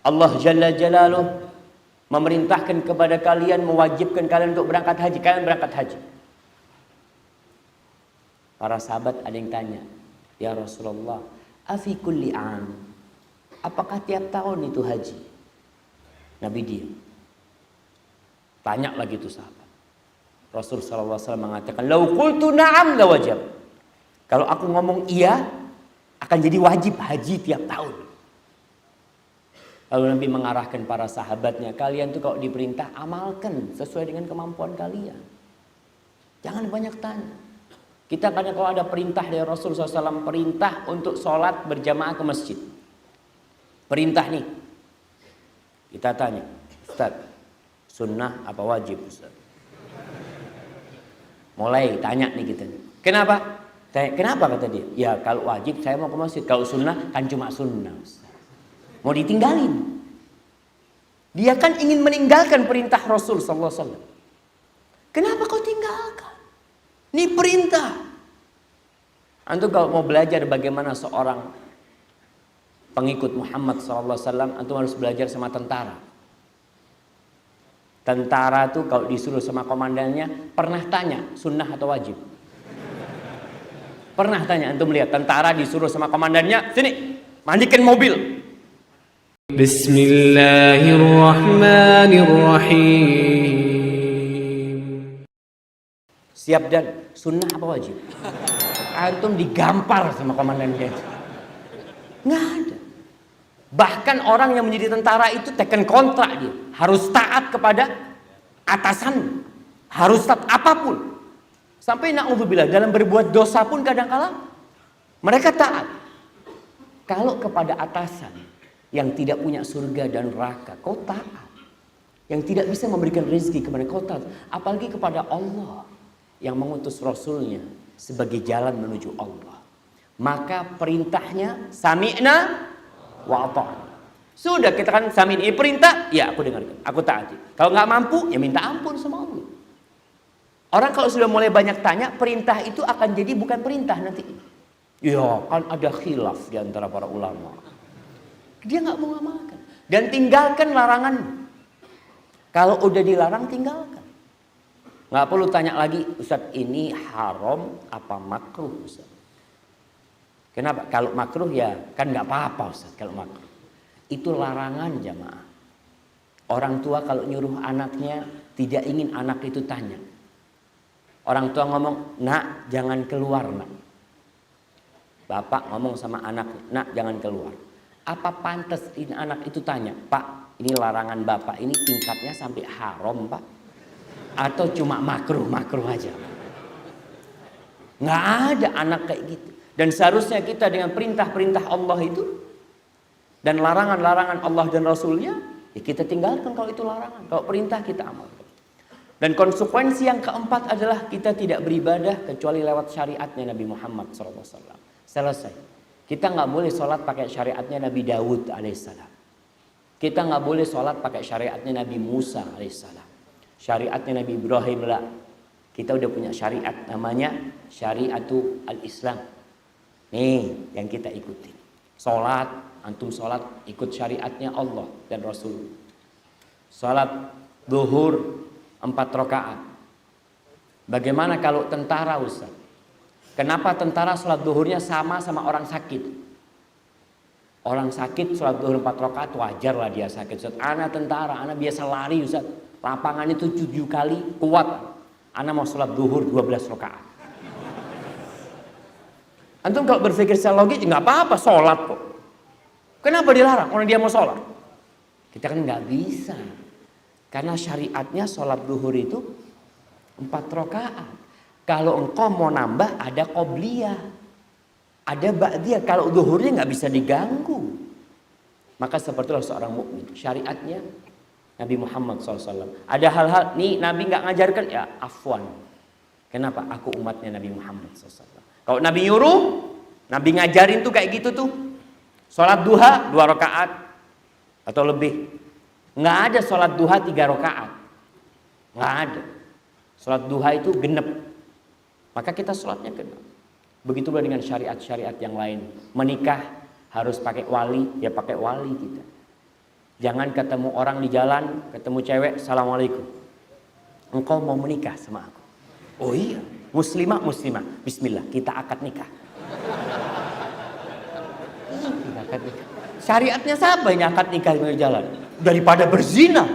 Allah Jalla Jalaluh memerintahkan kepada kalian, mewajibkan kalian untuk berangkat haji. Kalian berangkat haji. Para sahabat ada yang tanya, ya Rasulullah, afi kulli am, apakah tiap tahun itu haji? Nabi diam. Tanya lagi itu sahabat. Rasul sallallahu alaihi wasallam mengatakan, "Lau qultu na'am la wajib." Kalau aku ngomong iya, akan jadi wajib haji tiap tahun. Lalu Nabi mengarahkan para sahabatnya, kalian tuh kalau diperintah amalkan sesuai dengan kemampuan kalian. Jangan banyak tanya. Kita kadang kalau ada perintah dari Rasul SAW, perintah untuk sholat berjamaah ke masjid. Perintah nih. Kita tanya, Ustaz, sunnah apa wajib Ustaz? Mulai tanya nih kita. Kenapa? Kenapa kata dia? Ya kalau wajib saya mau ke masjid. Kalau sunnah kan cuma sunnah Ustaz. Mau ditinggalin. Dia kan ingin meninggalkan perintah Rasul SAW. Kenapa kau tinggalkan? Ini perintah. Antum kalau mau belajar bagaimana seorang pengikut Muhammad SAW, antum harus belajar sama tentara. Tentara tuh kalau disuruh sama komandannya, pernah tanya sunnah atau wajib? Pernah tanya, antum lihat tentara disuruh sama komandannya, sini mandikan mobil. Bismillahirrahmanirrahim. Siap dan sunnah apa wajib? Antum digampar sama komandannya. Nggak ada. Bahkan orang yang menjadi tentara itu teken kontrak dia. Harus taat kepada atasan. Harus taat apapun. Sampai na'udzubillah dalam berbuat dosa pun kadang-kala mereka taat. Kalau kepada atasan yang tidak punya surga dan neraka, kau taat. Yang tidak bisa memberikan rezeki kepada kau taat. Apalagi kepada Allah yang mengutus Rasulnya sebagai jalan menuju Allah. Maka perintahnya sami'na wa ata'na. Sudah kita kan sami'na perintah, ya aku dengarkan, aku taati. Kalau nggak mampu, ya minta ampun sama Allah. Orang kalau sudah mulai banyak tanya, perintah itu akan jadi bukan perintah nanti. Ya kan ada khilaf di antara para ulama. Dia nggak mau ngamalkan. Dan tinggalkan larangan. Kalau udah dilarang, tinggalkan. Nggak perlu tanya lagi, Ustaz ini haram apa makruh Ustaz? Kenapa? Kalau makruh ya kan nggak apa-apa Ustaz kalau makruh. Itu larangan jamaah. Orang tua kalau nyuruh anaknya tidak ingin anak itu tanya. Orang tua ngomong, nak jangan keluar nak. Bapak ngomong sama anaknya, nak jangan keluar. Apa pantas ini anak itu tanya, Pak ini larangan bapak ini tingkatnya sampai haram Pak? Atau cuma makruh aja? Nggak ada anak kayak gitu. Dan seharusnya kita dengan perintah-perintah Allah itu dan larangan-larangan Allah dan Rasulnya, ya kita tinggalkan kalau itu larangan. Kalau perintah kita amalkan. Dan konsekuensi yang keempat adalah kita tidak beribadah kecuali lewat syariatnya Nabi Muhammad SAW. Selesai. Kita nggak boleh sholat pakai syariatnya Nabi Dawud alaihissalam. Kita nggak boleh sholat pakai syariatnya Nabi Musa alaihissalam. Syariatnya Nabi Ibrahim lah. Kita udah punya syariat namanya syariatu al-Islam. Nih yang kita ikuti. Sholat, antum sholat ikut syariatnya Allah dan Rasul. Sholat zuhur 4 rakaat. Bagaimana kalau tentara Ustaz? Kenapa tentara sholat zuhurnya sama orang sakit? Orang sakit sholat zuhur 4 rakaat wajar lah dia sakit. Ustaz, ana tentara, ana biasa lari Ustaz. Lapangan itu 7 kali kuat. Ana mau sholat zuhur 12 rakaat. Antum kalau berpikir secara logis nggak apa-apa sholat kok. Kenapa dilarang? Orang dia mau sholat. Kita kan nggak bisa. Karena syariatnya sholat zuhur itu 4 rakaat. Kalau engkau mau nambah ada qobliyah, ada ba'diyah. Kalau zuhurnya nggak bisa diganggu. Maka sepertilah seorang mukmin. Syariatnya Nabi Muhammad SAW. Ada hal-hal nih Nabi nggak ngajarkan, ya afwan. Kenapa? Aku umatnya Nabi Muhammad SAW. Kalau Nabi nyuruh, Nabi ngajarin tuh kayak gitu tuh. Sholat duha 2 rakaat atau lebih. Nggak ada sholat duha 3 rakaat. Nggak ada. Sholat duha itu genep. Maka kita sholatnya genep. Begitulah dengan syariat-syariat yang lain. Menikah harus pakai wali, ya pakai wali kita. Jangan ketemu orang di jalan, ketemu cewek, assalamualaikum. Engkau mau menikah sama aku? Oh iya, muslimah, bismillah, kita akad nikah. Kita akad nikah. Syariatnya siapa ini akad nikah di jalan? Daripada berzina.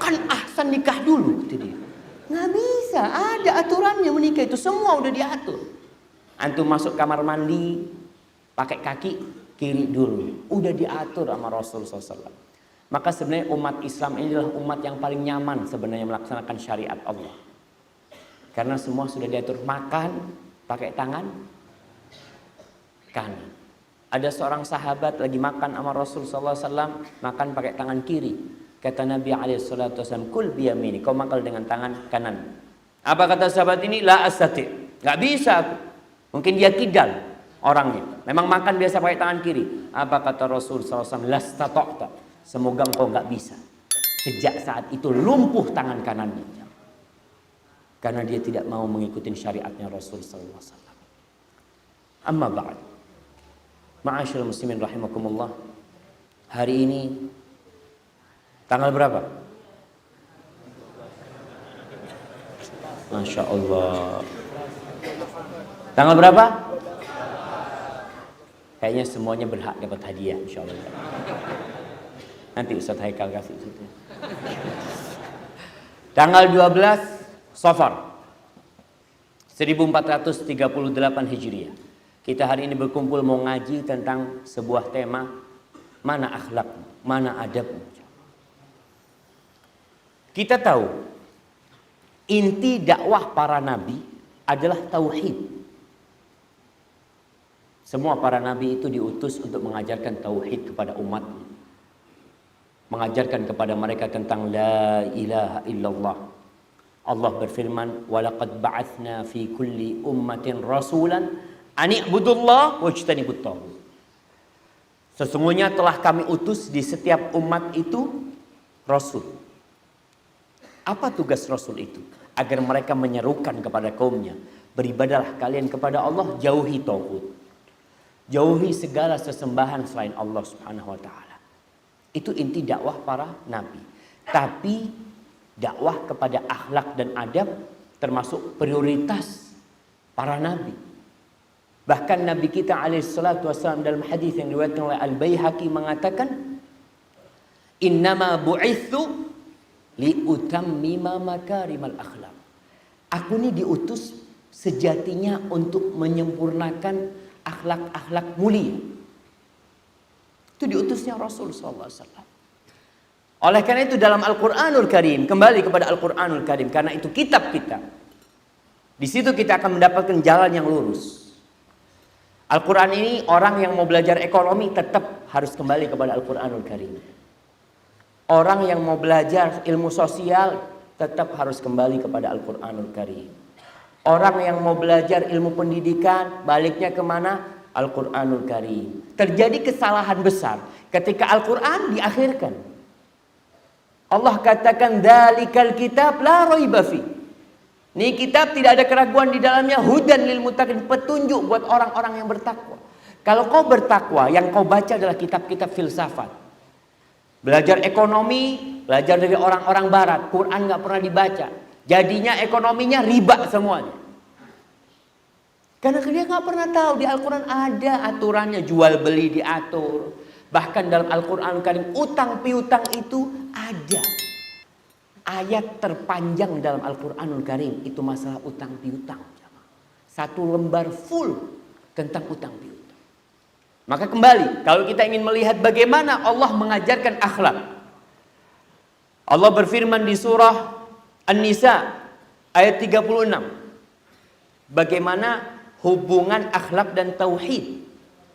Kan ahsan nikah dulu, kata dia. Nggak bisa, ada aturannya menikah itu, semua udah diatur. Antum masuk kamar mandi, pakai kaki kiri dulu, udah diatur sama Rasulullah SAW. Maka sebenarnya umat Islam ini adalah umat yang paling nyaman sebenarnya melaksanakan syariat Allah. Karena semua sudah diatur. Makan pakai tangan kanan. Ada seorang sahabat lagi makan sama Rasulullah SAW, makan pakai tangan kiri. Kata Nabi SAW, kul biyamini, kau makan dengan tangan kanan. Apa kata sahabat ini? La astati, nggak bisa aku. Mungkin dia kidal orangnya, memang makan biasa pakai tangan kiri. Apa kata Rasul SAW? Lastatokta, semoga engkau nggak bisa. Sejak saat itu lumpuh tangan kanannya, karena dia tidak mau mengikuti syariatnya Rasul SAW. Amma ba'd, ma'asyiral muslimin rahimakumullah. Hari ini tanggal berapa? Masya Allah. Tanggal berapa? Kayaknya semuanya berhak dapat hadiah, insya Allah. Nanti Ustaz Haikal kasih situ. Tanggal 12 Safar 1438 Hijriah. Kita hari ini berkumpul mau ngaji tentang sebuah tema, mana akhlak, mana adab. Kita tahu inti dakwah para nabi adalah tauhid. Semua para nabi itu diutus untuk mengajarkan tauhid kepada umat, mengajarkan kepada mereka tentang la ilaha illallah. Allah berfirman, walaqad ba'atsna fi kulli ummatin rasulan an i'budullah wajtanibut taghut. Sesungguhnya telah kami utus di setiap umat itu rasul. Apa tugas rasul itu? Agar mereka menyerukan kepada kaumnya, beribadahlah kalian kepada Allah, jauhi taghut. Jauhi segala sesembahan selain Allah Subhanahu wa taala. Itu inti dakwah para nabi. Tapi dakwah kepada akhlak dan adab termasuk prioritas para nabi. Bahkan Nabi kita alaihissalatu wassalam dalam hadis yang diriwayatkan oleh Al-Baihaqi mengatakan, innama bu'itsu liutammima makarimal akhlak. Aku ini diutus sejatinya untuk menyempurnakan akhlak-akhlak mulia. Itu diutusnya Rasul SAW. Oleh karena itu dalam Al-Quranul Karim, kembali kepada Al-Quranul Karim, karena itu kitab kita. Di situ kita akan mendapatkan jalan yang lurus. Al-Quran ini orang yang mau belajar ekonomi tetap harus kembali kepada Al-Quranul Karim. Orang yang mau belajar ilmu sosial tetap harus kembali kepada Al-Quranul Karim. Orang yang mau belajar ilmu pendidikan, baliknya kemana? Al-Quranul Karim. Terjadi kesalahan besar ketika Al-Quran diakhirkan. Allah katakan, dzalikal kitab la raiba fi. Ini kitab tidak ada keraguan di dalamnya, hudan lil muttaqin, petunjuk buat orang-orang yang bertakwa. Kalau kau bertakwa, yang kau baca adalah kitab-kitab filsafat. Belajar ekonomi, belajar dari orang-orang barat, Quran nggak pernah dibaca. Jadinya ekonominya riba semuanya. Karena dia nggak pernah tahu di Al-Quran ada aturannya, jual beli diatur. Bahkan dalam Al-Quran Karim utang piutang itu ada. Ayat terpanjang dalam Al-Quranul Karim itu masalah utang piutang. Satu lembar full tentang utang piutang. Maka kembali, kalau kita ingin melihat bagaimana Allah mengajarkan akhlak. Allah berfirman di surah An-Nisa ayat 36. Bagaimana hubungan akhlak dan tauhid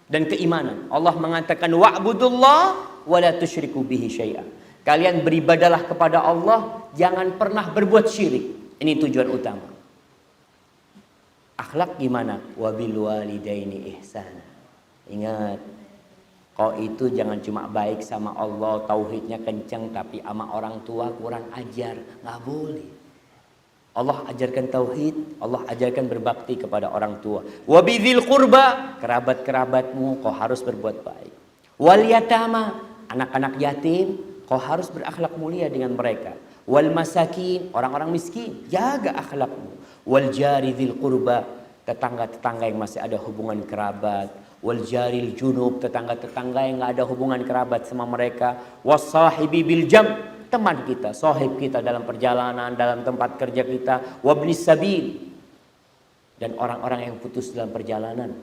dan keimanan. Allah mengatakan wa'budullah wa la tusyriku bihi syai'a. Kalian beribadalah kepada Allah, jangan pernah berbuat syirik. Ini tujuan utama. Akhlak gimana? Wa bil walidaini ihsana. Ingat, kau itu jangan cuma baik sama Allah, tauhidnya kenceng, tapi sama orang tua kurang ajar. Nggak boleh. Allah ajarkan tauhid, Allah ajarkan berbakti kepada orang tua. Wa bidzil qurba, kerabat-kerabatmu kau harus berbuat baik. Wal yatama, anak-anak yatim, kau harus berakhlak mulia dengan mereka. Wal masakin, orang-orang miskin, jaga akhlakmu. Wal jari dzil qurba, tetangga-tetangga yang masih ada hubungan kerabat. Wal jaril junub, tetangga-tetangga yang nggak ada hubungan kerabat sama mereka. Wasahibi bil jam, teman kita, sahib kita dalam perjalanan, dalam tempat kerja kita. Wabnis sabil, dan orang-orang yang putus dalam perjalanan.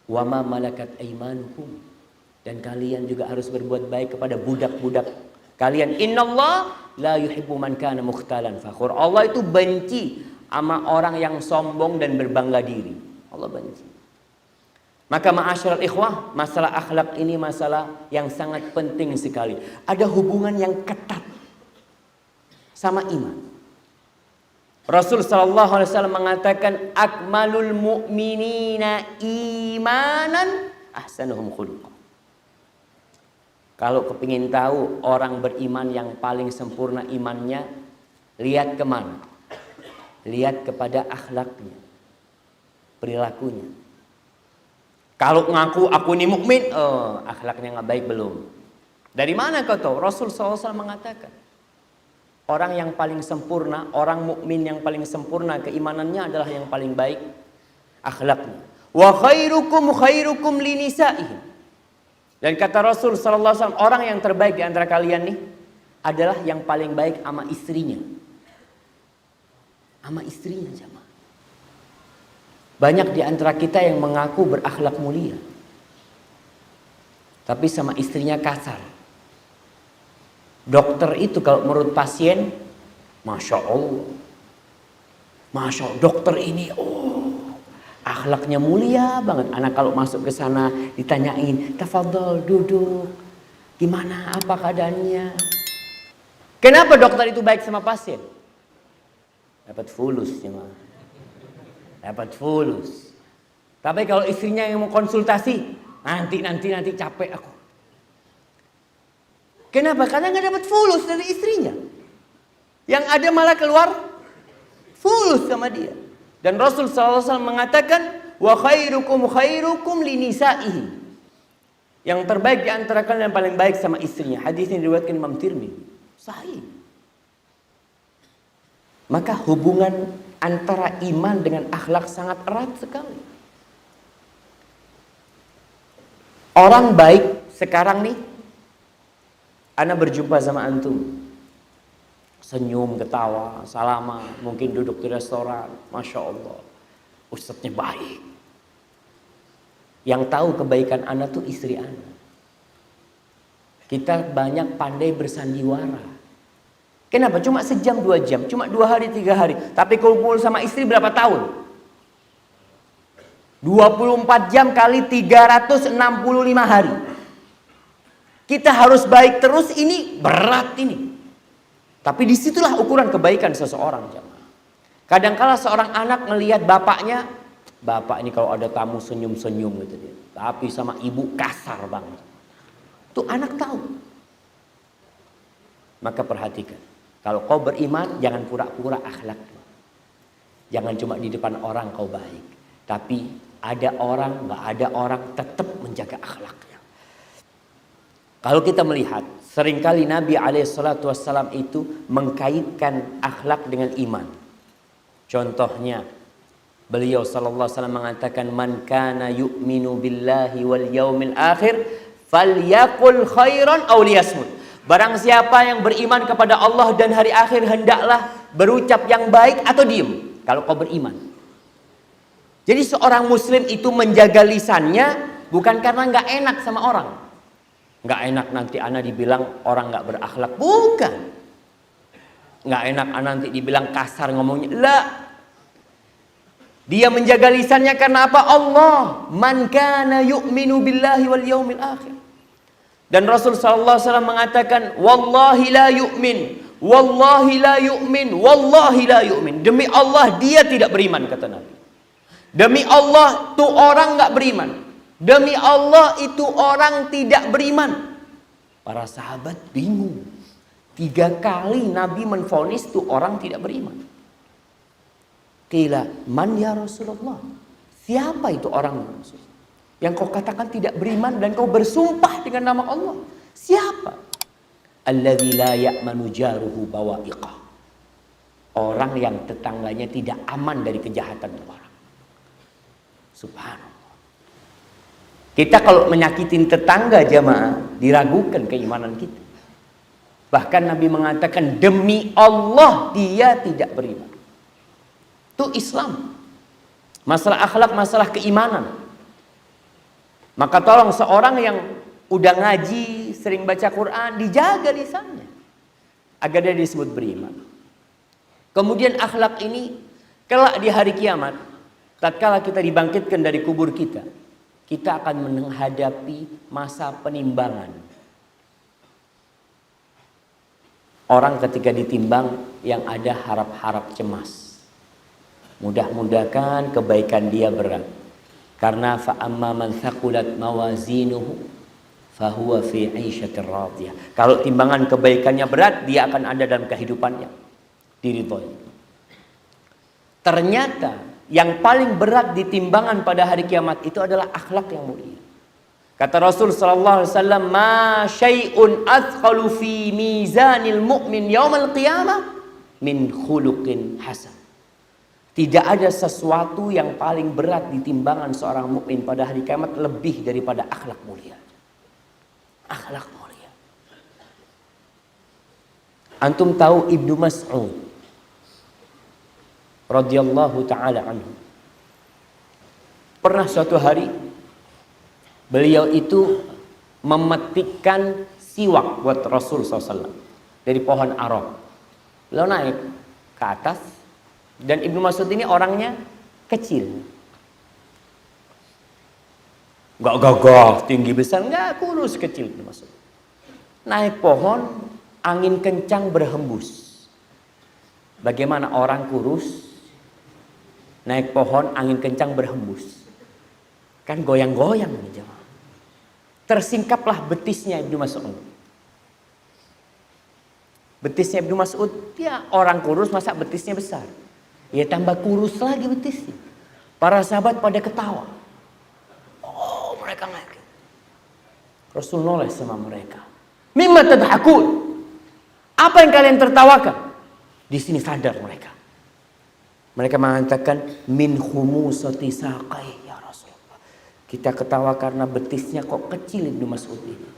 Wama malakat aimanukum, dan kalian juga harus berbuat baik kepada budak-budak kalian. Innallah la yuhibbu man kana mukhtalan fakhur. Allah itu benci sama orang yang sombong dan berbangga diri. Allah benci. Maka ma'asyiral ikhwah, masalah akhlak ini masalah yang sangat penting sekali. Ada hubungan yang ketat sama iman. Rasul sallallahu alaihi wasallam mengatakan akmalul mu'minina imanan ahsanuhum khuluqan. Kalau kepingin tahu orang beriman yang paling sempurna imannya, lihat kemana? Lihat kepada akhlaknya, perilakunya. Kalau ngaku aku ini mukmin, akhlaknya nggak baik belum. Dari mana kau tahu? Rasul sallallahu alaihi wasallam mengatakan orang yang paling sempurna, orang mukmin yang paling sempurna keimanannya adalah yang paling baik akhlaknya. Wa khairukum khairukum linisa'ihim. Dan kata Rasul sallallahu alaihi wasallam, orang yang terbaik di antara kalian nih adalah yang paling baik sama istrinya. Sama istrinya, jemaah. Banyak di antara kita yang mengaku berakhlak mulia, tapi sama istrinya kasar. Dokter itu kalau menurut pasien, Masya Allah, Masya Allah, dokter ini, akhlaknya mulia banget. Anak kalau masuk ke sana ditanyain, tafadhol duduk, gimana, apa keadaannya? Kenapa dokter itu baik sama pasien? Dapat fulus, jemaah. Dapat fulus. Tapi kalau istrinya yang mau konsultasi, nanti capek aku. Kenapa? Karena nggak dapat fulus dari istrinya. Yang ada malah keluar fulus sama dia. Dan Rasul SAW mengatakan, wa khairukum khairukum linisaihi. Yang terbaik di antara kalian yang paling baik sama istrinya. Hadis ini diriwayatkan Imam Tirmidzi. Sahih. Maka hubungan antara iman dengan akhlak sangat erat sekali. Orang baik sekarang nih, ana berjumpa sama antum, senyum, ketawa, salaman, mungkin duduk di restoran, Masya Allah, ustadznya baik. Yang tahu kebaikan ana tuh istri ana. Kita banyak pandai bersandiwara. Kenapa? Cuma sejam, 2 jam, cuma 2 hari, 3 hari. Tapi kumpul sama istri berapa tahun? 24 jam kali 365 hari. Kita harus baik terus, ini berat ini. Tapi disitulah ukuran kebaikan seseorang. Kadangkala seorang anak melihat bapaknya, bapak ini kalau ada tamu senyum-senyum gitu dia. Tapi sama ibu kasar banget. Tuh anak tahu. Maka perhatikan. Kalau kau beriman, jangan pura-pura akhlak. Jangan cuma di depan orang kau baik. Tapi ada orang, nggak ada orang, tetap menjaga akhlaknya. Kalau kita melihat, seringkali Nabi SAW itu mengkaitkan akhlak dengan iman. Contohnya, beliau SAW mengatakan, man kana yu'minu billahi wal yaumil akhir, falyaqul khairan aw liyasmut. Barang siapa yang beriman kepada Allah dan hari akhir, hendaklah berucap yang baik atau diem. Kalau kau beriman. Jadi seorang muslim itu menjaga lisannya bukan karena nggak enak sama orang. Nggak enak nanti ana dibilang orang nggak berakhlak. Bukan. Nggak enak ana nanti dibilang kasar ngomongnya. Lah. Dia menjaga lisannya karena apa? Allah. Man kana yu'minu billahi wal yaumil akhir. Dan Rasul SAW mengatakan, wallahi la yu'min, wallahi la yu'min, wallahi la yu'min. Demi Allah dia tidak beriman, kata Nabi. Demi Allah tuh orang nggak beriman. Demi Allah itu orang tidak beriman. Para sahabat bingung. 3 kali Nabi menvonis tuh orang tidak beriman. Qila man ya Rasulullah. Siapa itu orang Rasul? yang kau katakan tidak beriman dan kau bersumpah dengan nama Allah. Siapa? Alladzi la ya'manu jaruhu bawa'iqah. Orang yang tetangganya tidak aman dari kejahatan orang. Subhanallah. Kita kalau menyakitin tetangga jamaah, diragukan keimanan kita. Bahkan Nabi mengatakan demi Allah dia tidak beriman. Itu Islam. Masalah akhlak, masalah keimanan. Maka tolong seorang yang udah ngaji, sering baca Quran, dijaga lisannya agar dia disebut beriman. Kemudian akhlak ini kelak di hari kiamat, tatkala kita dibangkitkan dari kubur kita akan menghadapi masa penimbangan. Orang ketika ditimbang yang ada harap-harap cemas. Mudah-mudahan kebaikan dia berat. Karena fa'amma man thaqulat mawazinuhu fahuwa fi 'ishatir radiyah. Kalau timbangan kebaikannya berat, dia akan ada dalam kehidupannya diridhoi. Ternyata yang paling berat di timbangan pada hari kiamat itu adalah akhlak yang mulia. Kata Rasul sallallahu alaihi wasallam, "Ma syai'un athqalu fi mizanil mu'min yaumal qiyamah min khuluqin hasan." Tidak ada sesuatu yang paling berat di timbangan seorang mukmin pada hari kiamat lebih daripada akhlak mulia. Akhlak mulia. Antum tahu Ibnu Mas'ud radhiyallahu taala anhu. Pernah suatu hari beliau itu memetikkan siwak buat Rasul SAW dari pohon arok. Beliau naik ke atas dan Ibnu Mas'ud ini orangnya kecil. Gak gagah, tinggi besar, gak, kurus kecil Ibnu Mas'ud. Naik pohon, angin kencang berhembus. Bagaimana orang kurus naik pohon, angin kencang berhembus, kan goyang-goyang nih jemaah. Tersingkaplah betisnya Ibnu Mas'ud. Betisnya Ibnu Mas'ud, ya orang kurus masa betisnya besar. Ya tambah kurus lagi betisnya. Para sahabat pada ketawa. Oh, mereka ngakak. Rasul noleh sama mereka. Mimma tadhakun? Apa yang kalian tertawakan? Di sini sadar mereka. Mereka mengatakan min humusati saqai ya Rasulullah. Kita ketawa karena betisnya kok kecil Ibnu Mas'ud ini.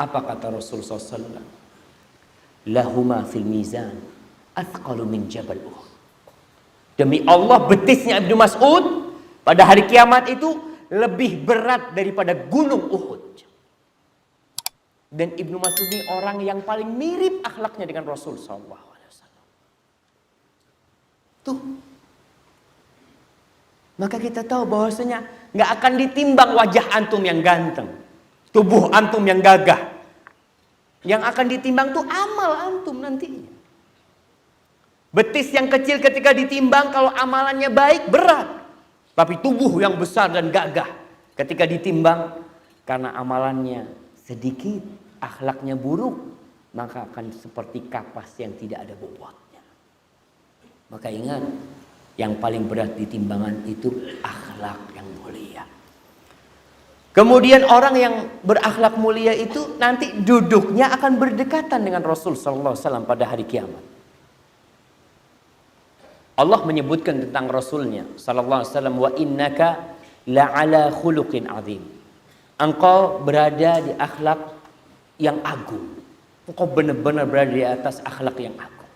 Apa kata Rasul SAW? Lahuma fil mizan athqalu min jabal Uhud. Demi Allah betisnya Ibnu Mas'ud pada hari kiamat itu lebih berat daripada gunung Uhud. Dan Ibnu Mas'ud ini orang yang paling mirip akhlaknya dengan Rasul SAW. Tuh. Maka kita tahu bahwasanya nggak akan ditimbang wajah antum yang ganteng, tubuh antum yang gagah. Yang akan ditimbang tuh amal antum nantinya. Betis yang kecil ketika ditimbang kalau amalannya baik berat. Tapi tubuh yang besar dan gagah ketika ditimbang karena amalannya sedikit, akhlaknya buruk, maka akan seperti kapas yang tidak ada bobotnya. Maka ingat, yang paling berat di timbangan itu akhlak yang mulia. Kemudian orang yang berakhlak mulia itu nanti duduknya akan berdekatan dengan Rasul sallallahu alaihi wasallam pada hari kiamat. Allah menyebutkan tentang Rasulnya sallallahu alaihi wasallam, wa innaka la'ala khuluqin azim. Engkau berada di akhlak yang agung. Engkau benar-benar berada di atas akhlak yang agung.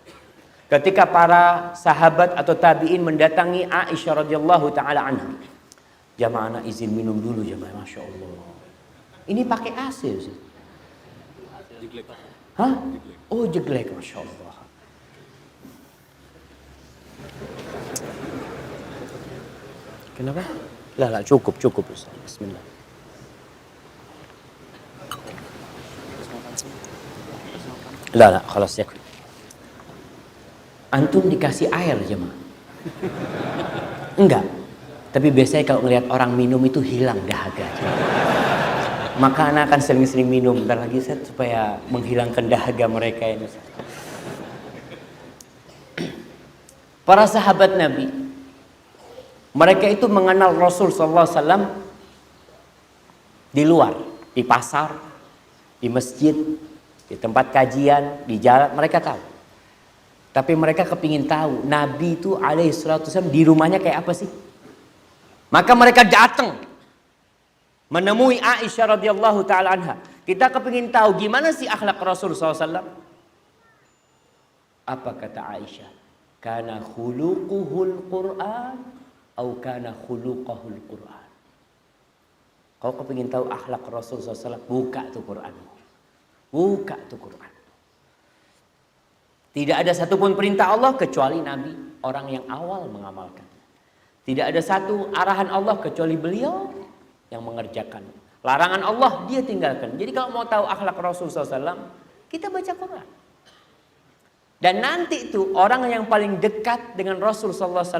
Ketika para sahabat atau tabi'in mendatangi Aisyah radhiyallahu taala anha. Jamaah anak izin minum dulu jamaah, Masya Allah. Ini pakai AC Ustaz. Hah? Oh jeglek, Masya Allah. Kenapa? Lah cukup Ustaz. Bismillah. Lah khalas ya. Antum dikasih air jemaah? Enggak. Tapi biasanya kalau ngelihat orang minum itu hilang dahaga. Maka anak akan sering-sering minum bentar lagi Ustaz, supaya menghilangkan dahaga mereka ini. Para sahabat Nabi Mereka itu mengenal Rasul sallallahu alaihi wasallam di luar, di pasar, di masjid, di tempat kajian, di jalan, mereka tahu. Tapi mereka kepingin tahu Nabi itu alaihi salatu wasallam di rumahnya kayak apa sih? Maka mereka datang menemui Aisyah radhiyallahu taala anha. Kita kepingin tahu gimana sih akhlak Rasul sallallahu alaihi wasallam. Apa kata Aisyah? Kana khuluquhul Qur'an atau kana khuluqahul Qur'an. Kau kepingin tahu akhlak Rasul SAW, buka tuh Qur'anmu. Buka tuh Qur'an. Tidak ada satupun perintah Allah kecuali Nabi, orang yang awal mengamalkan. Tidak ada satu arahan Allah kecuali beliau yang mengerjakan. Larangan Allah dia tinggalkan. Jadi kalau mau tahu akhlak Rasul SAW, kita baca Qur'an. Dan nanti itu orang yang paling dekat dengan Rasul SAW,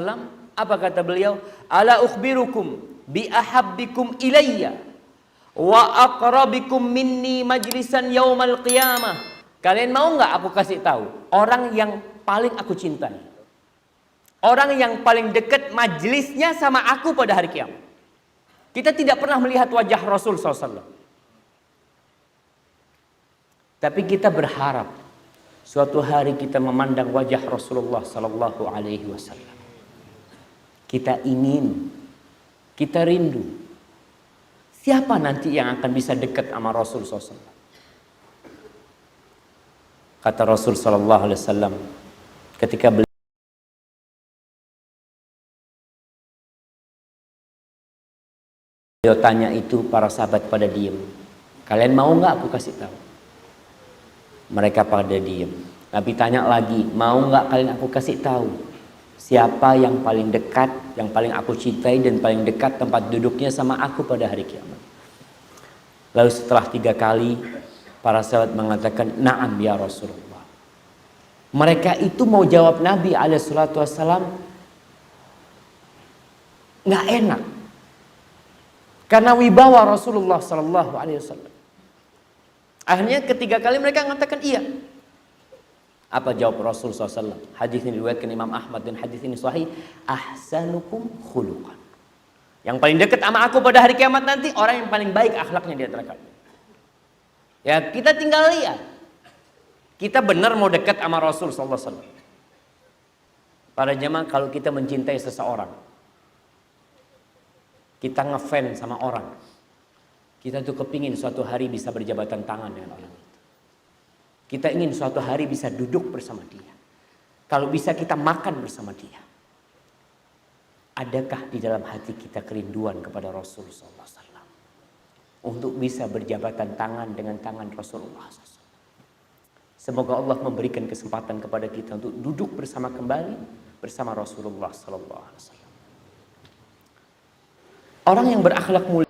apa kata beliau? Ala ukhbirukum bi ahabbikum ilayya wa aqrabikum minni majlisan yaumal qiyamah. Kalian mau nggak aku kasih tahu orang yang paling aku cintai, orang yang paling dekat majlisnya sama aku pada hari kiamat. Kita tidak pernah melihat wajah Rasul SAW, tapi kita berharap suatu hari kita memandang wajah Rasulullah Sallallahu Alaihi Wasallam. Kita ingin, kita rindu. Siapa nanti yang akan bisa dekat sama Rasul SAW? Kata Rasul Sallallahu Alaihi Wasallam, ketika beliau tanya itu, para sahabat pada diam. Kalian mau nggak aku kasih tahu? Mereka pada diam. Nabi tanya lagi, mau nggak kalian aku kasih tahu siapa yang paling dekat, yang paling aku cintai dan paling dekat tempat duduknya sama aku pada hari kiamat? Lalu setelah 3 kali para sahabat mengatakan, na'am ya Rasulullah. Mereka itu mau jawab Nabi SAW nggak enak karena wibawa Rasulullah SAW. Akhirnya ketiga kali mereka mengatakan iya. Apa jawab Rasul SAW? Hadis ini diriwayatkan Imam Ahmad dan hadis ini sahih. Ahsanukum khuluqan. Yang paling dekat sama aku pada hari kiamat nanti orang yang paling baik akhlaknya di antara kalian. Ya kita tinggal lihat. Kita benar mau dekat sama Rasul SAW. Para jemaah, kalau kita mencintai seseorang, kita ngefans sama orang, kita tuh kepingin suatu hari bisa berjabatan tangan dengan orang itu. Kita ingin suatu hari bisa duduk bersama dia. Kalau bisa kita makan bersama dia. Adakah di dalam hati kita kerinduan kepada Rasulullah SAW? Untuk bisa berjabatan tangan dengan tangan Rasulullah SAW. Semoga Allah memberikan kesempatan kepada kita untuk duduk bersama kembali bersama Rasulullah SAW. Orang yang berakhlak mulia